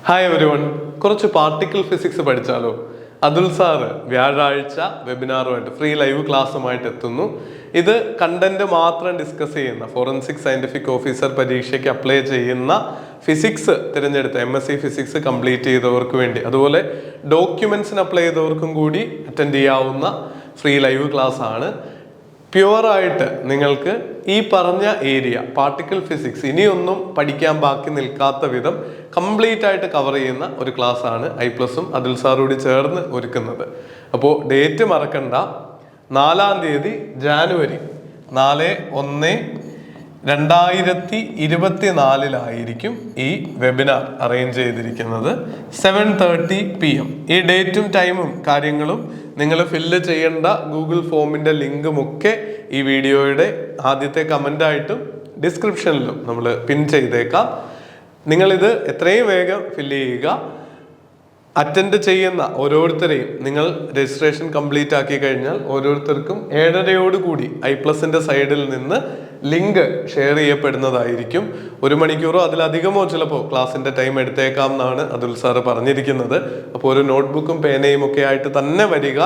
Hi everyone, കുറച്ച് particle physics പഠിച്ചാലോ? Atul sir വ്യാഴാഴ്ച വെബിനാറുമായിട്ട് free live ക്ലാസ്സുമായിട്ട് എത്തുന്നു. ഇത് കണ്ടന്റ് മാത്രം ഡിസ്കസ് ചെയ്യുന്ന ഫോറൻസിക് സയന്റിഫിക് ഓഫീസർ പരീക്ഷയ്ക്ക് അപ്ലൈ ചെയ്യുന്ന ഫിസിക്സ് തിരഞ്ഞെടുത്ത MSc ഫിസിക്സ് കംപ്ലീറ്റ് ചെയ്തവർക്ക് വേണ്ടി, അതുപോലെ ഡോക്യുമെന്റ്സിന് അപ്ലൈ ചെയ്തവർക്കും കൂടി അറ്റൻഡ് ചെയ്യാവുന്ന ഫ്രീ ലൈവ് ക്ലാസ് ആണ്. പ്യുവറായിട്ട് നിങ്ങൾക്ക് ഈ പറഞ്ഞ ഏരിയ പാർട്ടിക്കിൾ ഫിസിക്സ് ഇനിയൊന്നും പഠിക്കാൻ ബാക്കി നിൽക്കാത്ത വിധം കംപ്ലീറ്റ് ആയിട്ട് കവർ ചെയ്യുന്ന ഒരു ക്ലാസ് ആണ് ഐപ്ലസും അതുൽ സാറോട് ചേർന്ന് ഒരുക്കുന്നത്. അപ്പോൾ ഡേറ്റ് മറക്കണ്ട, 4-ാം തീയതി ജാനുവരി 4/1/2024 ഈ വെബിനാർ അറേഞ്ച് ചെയ്തിരിക്കുന്നത് 7:30 PM. ഈ ഡേറ്റും ടൈമും കാര്യങ്ങളും നിങ്ങൾ ഫില്ല് ചെയ്യേണ്ട ഗൂഗിൾ ഫോമിന്റെ ലിങ്കും ഒക്കെ ഈ വീഡിയോയുടെ ആദ്യത്തെ കമൻ്റായിട്ടും ഡിസ്ക്രിപ്ഷനിലും നമ്മൾ പിൻ ചെയ്തേക്കാം. നിങ്ങളിത് എത്രയും വേഗം ഫില്ല് ചെയ്യുക. അറ്റൻഡ് ചെയ്യുന്ന ഓരോരുത്തരെയും നിങ്ങൾ രജിസ്ട്രേഷൻ കംപ്ലീറ്റ് ആക്കി കഴിഞ്ഞാൽ ഓരോരുത്തർക്കും 7:30 ഐപ്ലസിന്റെ സൈഡിൽ നിന്ന് ലിങ്ക് ഷെയർ ചെയ്യപ്പെടുന്നതായിരിക്കും. 1 മണിക്കൂറോ അതിലധികമോ ചിലപ്പോൾ ക്ലാസ്സിന്റെ ടൈം എടുത്തേക്കാം എന്നാണ് അതുൽ സാറ് പറഞ്ഞിരിക്കുന്നത്. അപ്പോൾ ഒരു നോട്ട്ബുക്കും പേനയും ഒക്കെ ആയിട്ട് തന്നെ വരിക.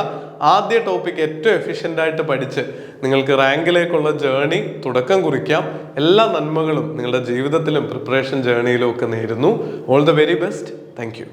ആദ്യ ടോപ്പിക് ഏറ്റവും എഫിഷ്യൻ്റ് ആയിട്ട് പഠിച്ച് നിങ്ങൾക്ക് റാങ്കിലേക്കുള്ള ജേർണി തുടക്കം കുറിക്കാം. എല്ലാ നന്മകളും നിങ്ങളുടെ ജീവിതത്തിലും പ്രിപ്പറേഷൻ ജേർണിയിലും ഒക്കെ നേരുന്നു. All the very best. Thank you.